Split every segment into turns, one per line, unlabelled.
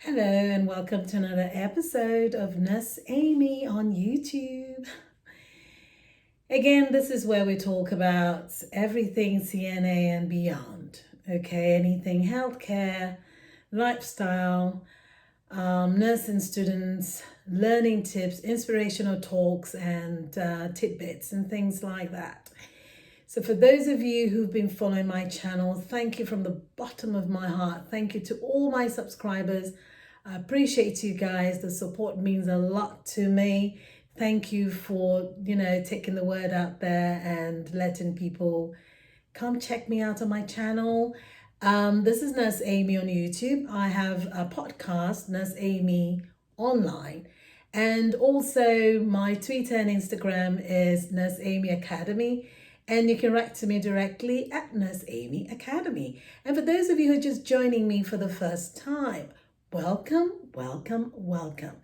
Hello and welcome to another episode of Nurse Amy on YouTube. Again, this is where we talk about everything CNA and beyond. Okay, anything healthcare, lifestyle, nursing students, learning tips, inspirational talks, and tidbits and things like that. So for those of you who've been following my channel, thank you from the bottom of my heart. Thank you to all my subscribers. I appreciate you guys. The support means a lot to me. Thank you for, taking the word out there and letting people come check me out on my channel. This is Nurse Amy on YouTube. I have a podcast, Nurse Amy Online. And also my Twitter and Instagram is Nurse Amy Academy. And you can write to me directly at Nurse Amy Academy. And for those of you who are just joining me for the first time, welcome, welcome, welcome.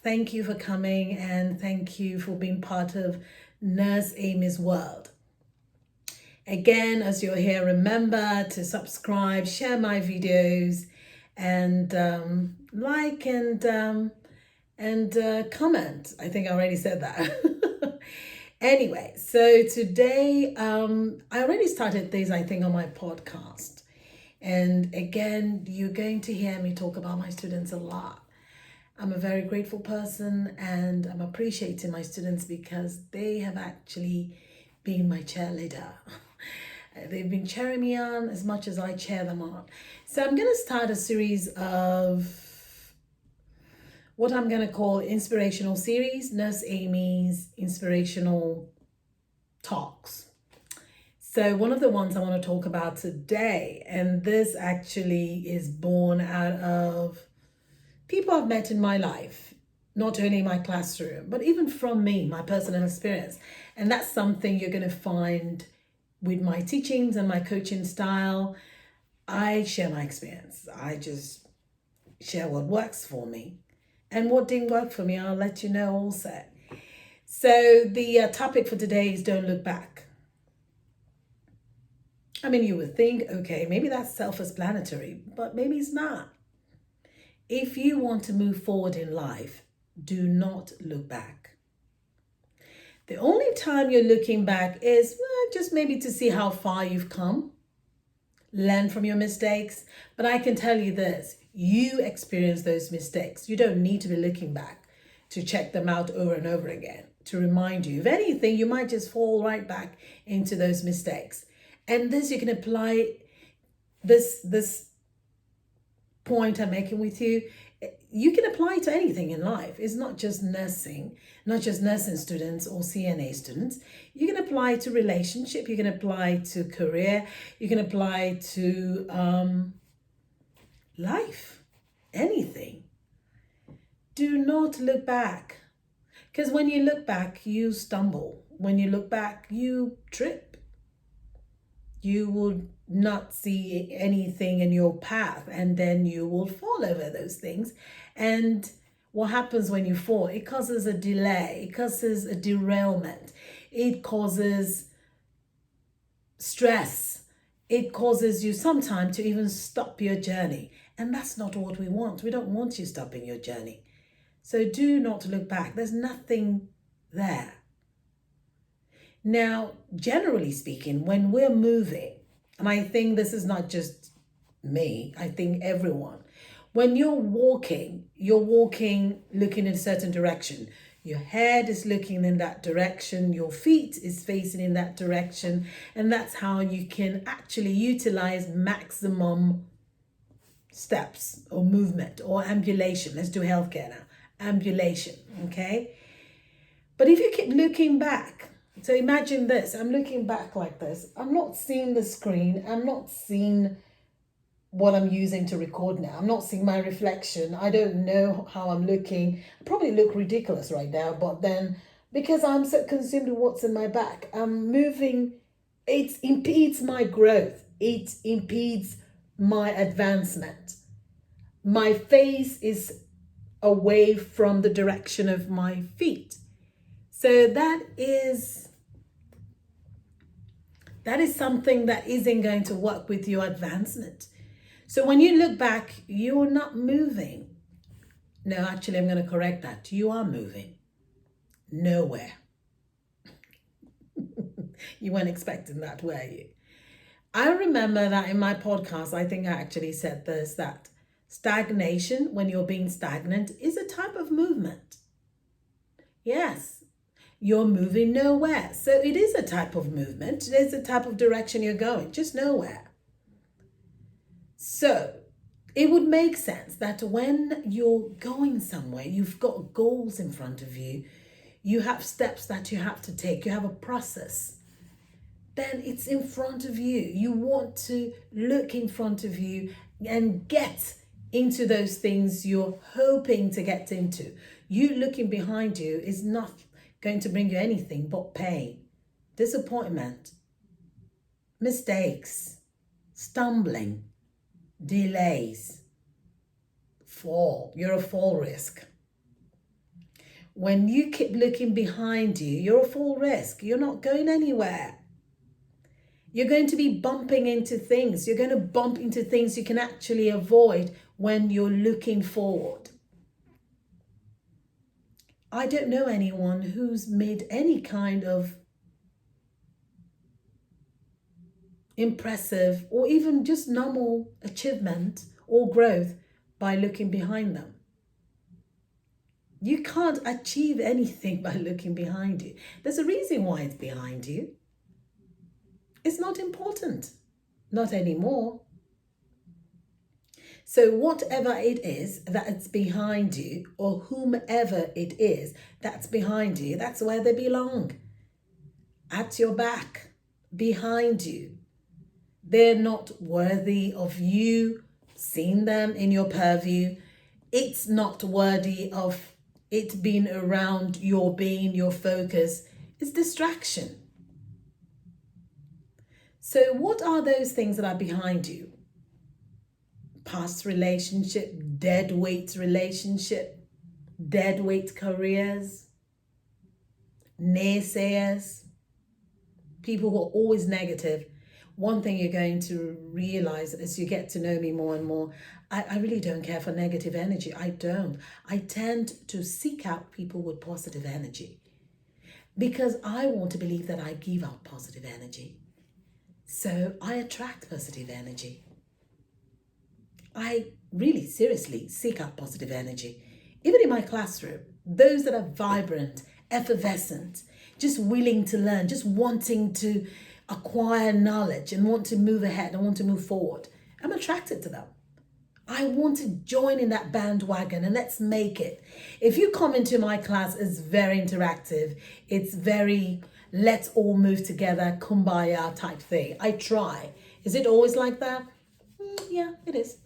Thank you for coming and thank you for being part of Nurse Amy's world. Again, as you're here, remember to subscribe, share my videos, and like and comment. I think I already said that. Anyway, so today I already started this, I think, on my podcast. And again, you're going to hear me talk about my students a lot. I'm a very grateful person and I'm appreciating my students because they have actually been my cheerleader. They've been cheering me on as much as I cheer them on. So I'm going to start a series of what I'm going to call inspirational series, Nurse Amy's inspirational talks. So one of the ones I want to talk about today, and this actually is born out of people I've met in my life, not only in my classroom, but even from me, my personal experience. And that's something you're going to find with my teachings and my coaching style. I share my experience. I just share what works for me. And what didn't work for me, I'll let you know also. So the topic for today is don't look back. I mean, you would think, okay, maybe that's self-explanatory, but maybe it's not. If you want to move forward in life, do not look back. The only time you're looking back is just maybe to see how far you've come, learn from your mistakes. But I can tell you this, you experience those mistakes. You don't need to be looking back to check them out over and over again, to remind you. If anything, you might just fall right back into those mistakes. And this, you can apply this point I'm making with you. You can apply it to anything in life. It's not just nursing, not just nursing students or CNA students. You can apply to relationship. You can apply to career. You can apply to life, anything. Do not look back. Because when you look back, you stumble. When you look back, you trip. You will not see anything in your path and then you will fall over those things. And what happens when you fall? It causes a delay. It causes a derailment. It causes stress. It causes you sometimes to even stop your journey. And that's not what we want. We don't want you stopping your journey. So do not look back. There's nothing there. Now, generally speaking, when we're moving, and I think this is not just me, I think everyone, when you're walking looking in a certain direction. Your head is looking in that direction, your feet is facing in that direction, and that's how you can actually utilize maximum steps or movement or ambulation. Let's do healthcare now. Ambulation, okay? But if you keep looking back, so imagine this, I'm looking back like this. I'm not seeing the screen. I'm not seeing what I'm using to record now. I'm not seeing my reflection. I don't know how I'm looking. I probably look ridiculous right now, but then because I'm so consumed with what's in my back, I'm moving. It impedes my growth. It impedes my advancement. My face is away from the direction of my feet. So that is something that isn't going to work with your advancement. So when you look back, you're not moving. No, actually, I'm going to correct that. You are moving nowhere. You weren't expecting that, were you? I remember that in my podcast, I think I actually said this, that stagnation, when you're being stagnant, is a type of movement. Yes, you're moving nowhere. So it is a type of movement. There's a type of direction you're going, just nowhere. So it would make sense that when you're going somewhere, you've got goals in front of you, you have steps that you have to take, you have a process, then it's in front of you. You want to look in front of you and get into those things you're hoping to get into. You looking behind you is not going to bring you anything but pain, disappointment, mistakes, stumbling, delays, fall. You're a fall risk. When you keep looking behind you, you're a fall risk. You're not going anywhere. You're going to be bumping into things. You're going to bump into things you can actually avoid when you're looking forward. I don't know anyone who's made any kind of impressive or even just normal achievement or growth by looking behind them. You can't achieve anything by looking behind you. There's a reason why it's behind you. It's not important. Not anymore. So whatever it is that's behind you, or whomever it is that's behind you, that's where they belong. At your back, behind you. They're not worthy of you seeing them in your purview. It's not worthy of it being around your being, your focus. It's distraction. So what are those things that are behind you? Past relationship, dead weight relationship, dead weight careers, naysayers, people who are always negative. One thing you're going to realize as you get to know me more and more, I really don't care for negative energy. I don't. I tend to seek out people with positive energy because I want to believe that I give out positive energy. So I attract positive energy. I really seriously seek out positive energy. Even in my classroom, those that are vibrant, effervescent, just willing to learn, just wanting to acquire knowledge and want to move ahead and want to move forward, I'm attracted to them. I want to join in that bandwagon and let's make it. If you come into my class, it's very interactive. It's very, let's all move together, kumbaya type thing. I try. Is it always like that? Yeah, it is.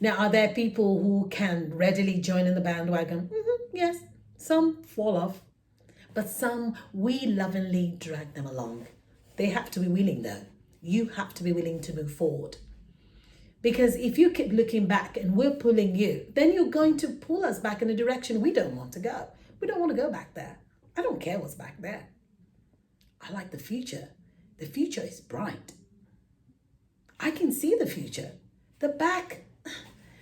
Now, are there people who can readily join in the bandwagon? Yes, some fall off, but some we lovingly drag them along. They have to be willing though. You have to be willing to move forward. Because if you keep looking back and we're pulling you, then you're going to pull us back in a direction we don't want to go. We don't want to go back there. I don't care what's back there. I like the future. The future is bright. I can see the future. The back,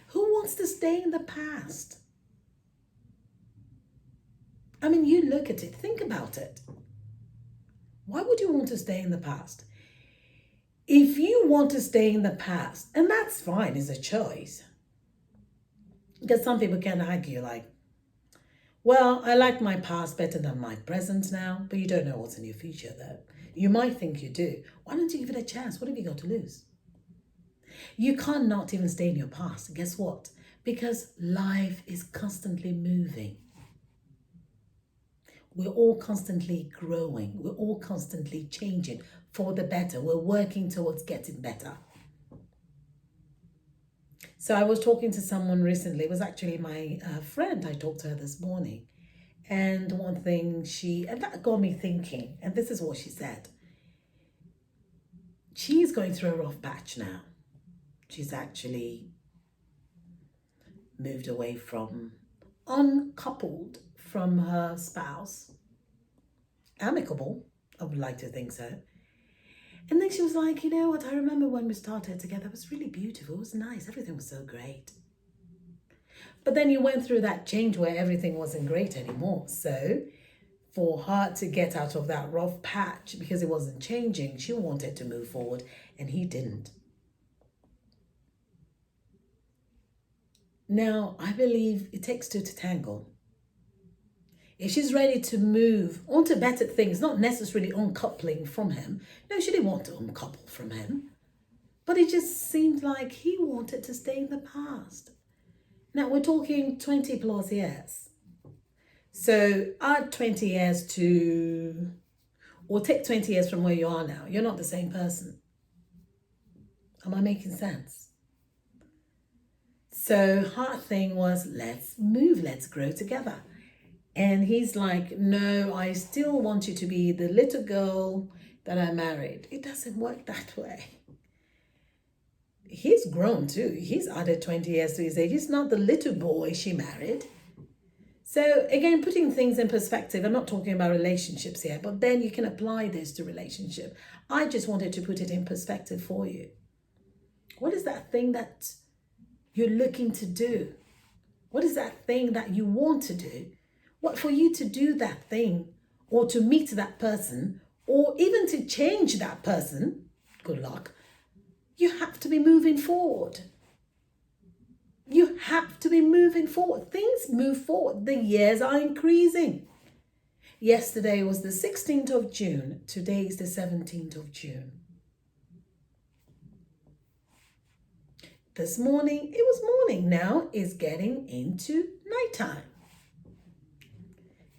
who wants to stay in the past? I mean, you look at it, think about it. Why would you want to stay in the past? If you want to stay in the past, and that's fine, it's a choice. Because some people can argue like, well, I like my past better than my present now, but you don't know what's in your future though. You might think you do. Why don't you give it a chance? What have you got to lose? You cannot even stay in your past. Guess what? Because life is constantly moving. We're all constantly growing. We're all constantly changing for the better. We're working towards getting better. So I was talking to someone recently. It was actually my friend. I talked to her this morning. And one thing and that got me thinking, and this is what she said. She's going through a rough patch now. She's actually moved away from, uncoupled from her spouse. Amicable, I would like to think so. And then she was like, you know what, I remember when we started together, it was really beautiful, it was nice, everything was so great. But then you went through that change where everything wasn't great anymore. So for her to get out of that rough patch because it wasn't changing, she wanted to move forward and he didn't. Now, I believe it takes two to tango. If she's ready to move on to better things, not necessarily uncoupling from him. No, she didn't want to uncouple from him. But it just seemed like he wanted to stay in the past. Now, we're talking 20 plus years. So add 20 years to, or take 20 years from where you are now. You're not the same person. Am I making sense? So her thing was, let's move, let's grow together. And he's like, no, I still want you to be the little girl that I married. It doesn't work that way. He's grown too. He's added 20 years to his age. He's not the little boy she married. So again, putting things in perspective, I'm not talking about relationships here, but then you can apply this to relationship. I just wanted to put it in perspective for you. What is that thing that you're looking to do? What is that thing that you want to do? What for you to do that thing or to meet that person or even to change that person, good luck, you have to be moving forward. You have to be moving forward. Things move forward. The years are increasing. Yesterday was the 16th of June. Today is the 17th of June. This morning, it was morning. Now it's getting into nighttime.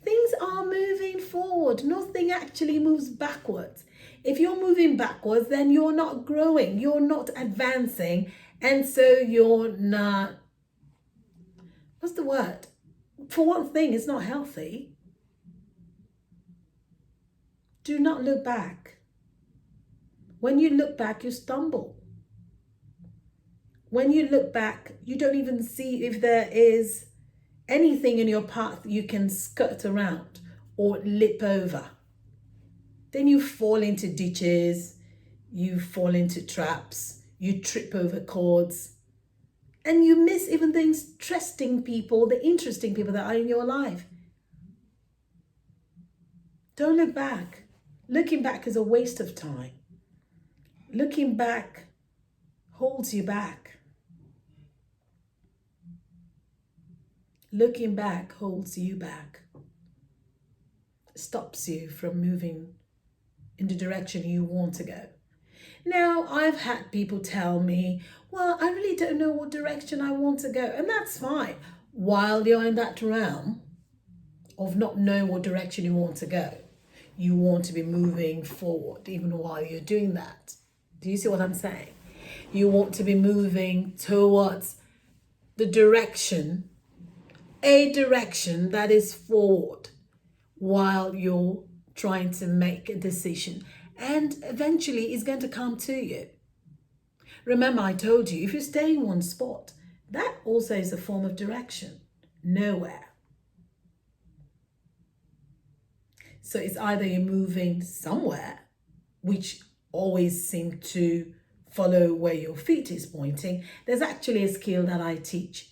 Things are moving forward. Nothing actually moves backwards. If you're moving backwards, then you're not growing. You're not advancing. And so you're not, what's the word? For one thing, it's not healthy. Do not look back. When you look back, you stumble. When you look back, you don't even see if there is anything in your path you can skirt around or lip over. Then you fall into ditches, you fall into traps, you trip over cords, and you miss even the interesting people that are in your life. Don't look back. Looking back is a waste of time. Looking back holds you back. Looking back holds you back. Stops you from moving in the direction you want to go. Now, I've had people tell me, well, I really don't know what direction I want to go. And that's fine. While you're in that realm of not knowing what direction you want to go, you want to be moving forward even while you're doing that. Do you see what I'm saying? You want to be moving towards the direction, a direction that is forward while you're trying to make a decision. And eventually it's going to come to you. Remember, I told you, if you stay in one spot, that also is a form of direction. Nowhere. So it's either you're moving somewhere, which always seem to follow where your feet is pointing. There's actually a skill that I teach.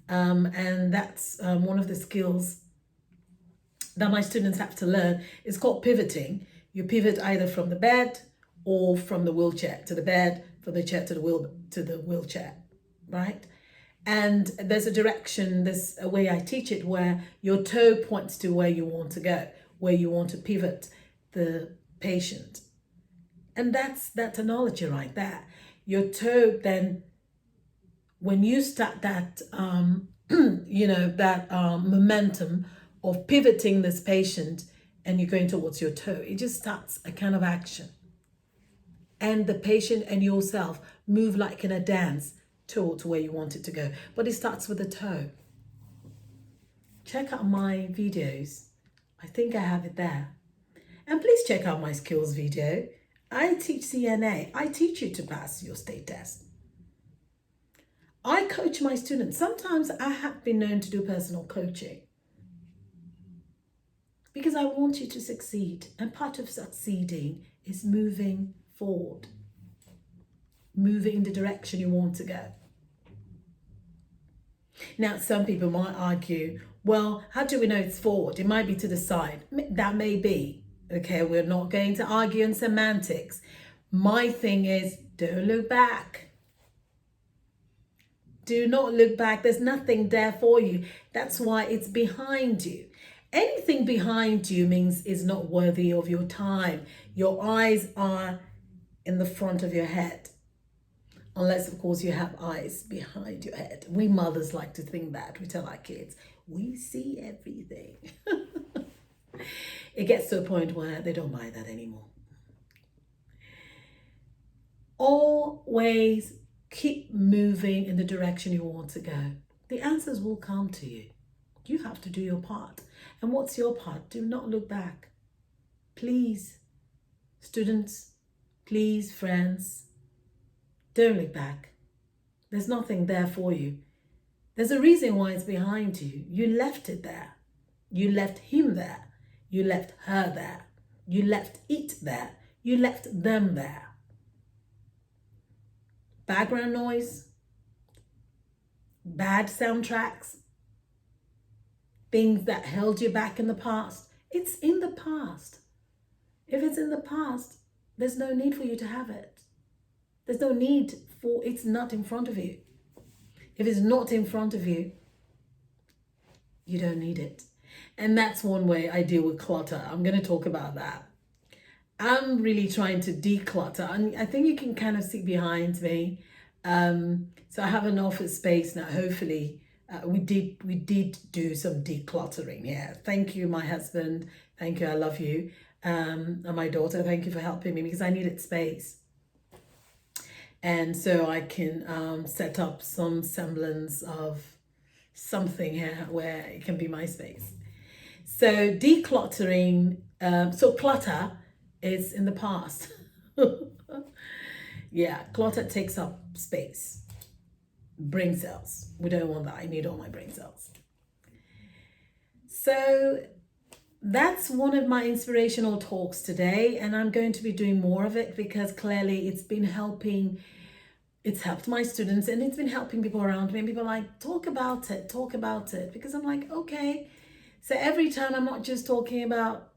And that's one of the skills that my students have to learn. It's called pivoting. You pivot either from the bed or from the wheelchair to the bed, from the chair to the wheelchair, right? And there's a direction, there's a way I teach it where your toe points to where you want to go, where you want to pivot the patient. And that's that analogy right there. Your toe then, when you start that, momentum of pivoting this patient and you're going towards your toe, it just starts a kind of action. And the patient and yourself move like in a dance towards where you want it to go. But it starts with the toe. Check out my videos. I think I have it there. And please check out my skills video. I teach CNA. I teach you to pass your state test. I coach my students. Sometimes I have been known to do personal coaching because I want you to succeed. And part of succeeding is moving forward, moving in the direction you want to go. Now, some people might argue, well, how do we know it's forward? It might be to the side. That may be. Okay, we're not going to argue on semantics. My thing is, don't look back. Do not look back. There's nothing there for you. That's why it's behind you. Anything behind you means it's not worthy of your time. Your eyes are in the front of your head. Unless, of course, you have eyes behind your head. We mothers like to think that. We tell our kids, we see everything. It gets to a point where they don't buy that anymore. Always keep moving in the direction you want to go. The answers will come to you. You have to do your part. And what's your part? Do not look back. Please, students, please, friends, don't look back. There's nothing there for you. There's a reason why it's behind you. You left it there. You left him there. You left her there. You left it there. You left them there. Background noise, bad soundtracks, things that held you back in the past. It's in the past. If it's in the past, there's no need for you to have it. There's no need for it's not in front of you. If it's not in front of you, you don't need it. And that's one way I deal with clutter. I'm going to talk about that. I'm really trying to declutter, and I think you can kind of see behind me. So I have an office space now. Hopefully, we did do some decluttering. Yeah, thank you, my husband. Thank you, I love you, and my daughter. Thank you for helping me because I needed space, and so I can set up some semblance of something here where it can be my space. So decluttering. So clutter is in the past. Yeah, clutter takes up space. Brain cells. We don't want that. I need all my brain cells. So that's one of my inspirational talks today, and I'm going to be doing more of it because clearly it's been helping. It's helped my students and it's been helping people around me, and people are like, talk about it, because I'm like, okay. So every time I'm not just talking about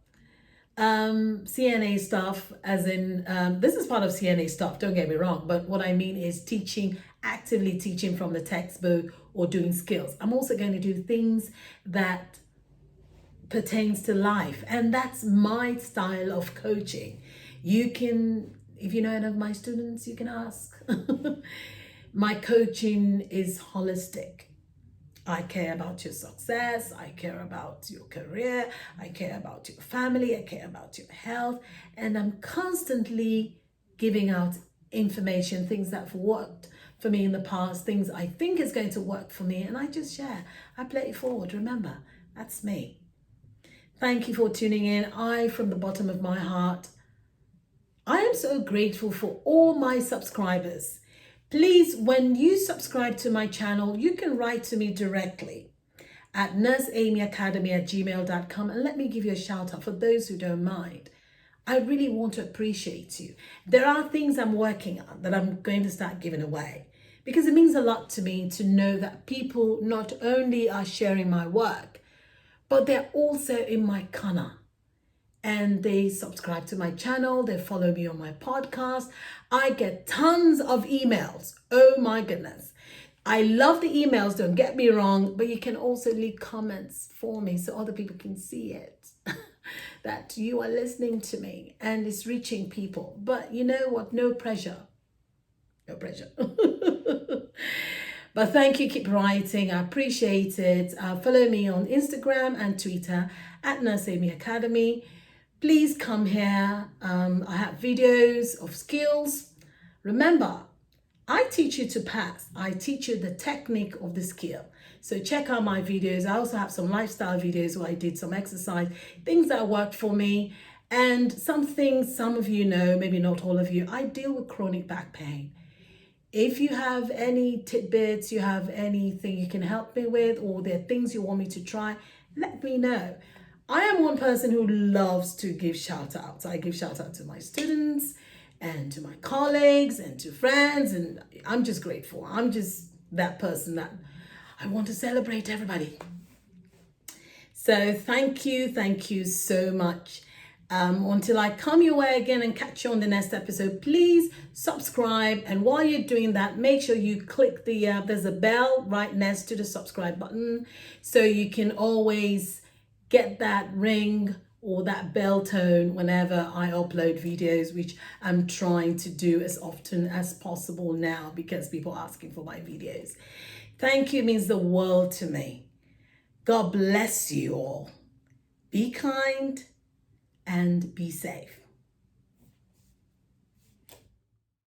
CNA stuff, as in this is part of CNA stuff, don't get me wrong, but what I mean is teaching, actively teaching from the textbook or doing skills. I'm also going to do things that pertains to life, and that's my style of coaching. You can, if you know any of my students, you can ask. My coaching is holistic. I care about your success. I care about your career. I care about your family. I care about your health. And I'm constantly giving out information, things that have worked for me in the past, things I think is going to work for me. And I just share. I play it forward. Remember, that's me. Thank you for tuning in. From the bottom of my heart, I am so grateful for all my subscribers. Please, when you subscribe to my channel, you can write to me directly at nurseamyacademy@gmail.com and let me give you a shout out for those who don't mind. I really want to appreciate you. There are things I'm working on that I'm going to start giving away because it means a lot to me to know that people not only are sharing my work, but they're also in my corner. And they subscribe to my channel, they follow me on my podcast. I get tons of emails. Oh my goodness. I love the emails, don't get me wrong, but you can also leave comments for me so other people can see it. That you are listening to me and it's reaching people. But you know what? No pressure. No pressure. But thank you, keep writing. I appreciate it. Follow me on Instagram and Twitter at Nurse Amy Academy. Please come here. I have videos of skills. Remember, I teach you to pass. I teach you the technique of the skill. So check out my videos. I also have some lifestyle videos where I did some exercise, things that worked for me. And some things some of you know, maybe not all of you, I deal with chronic back pain. If you have any tidbits, you have anything you can help me with, or there are things you want me to try, let me know. I am one person who loves to give shout outs. I give shout out to my students and to my colleagues and to friends, and I'm just grateful. I'm just that person that I want to celebrate everybody. So thank you so much. Until I come your way again and catch you on the next episode, please subscribe. And while you're doing that, make sure you click there's a bell right next to the subscribe button, so you can always get that ring or that bell tone whenever I upload videos, which I'm trying to do as often as possible now because people are asking for my videos. Thank you, means the world to me. God bless you all. Be kind and be safe.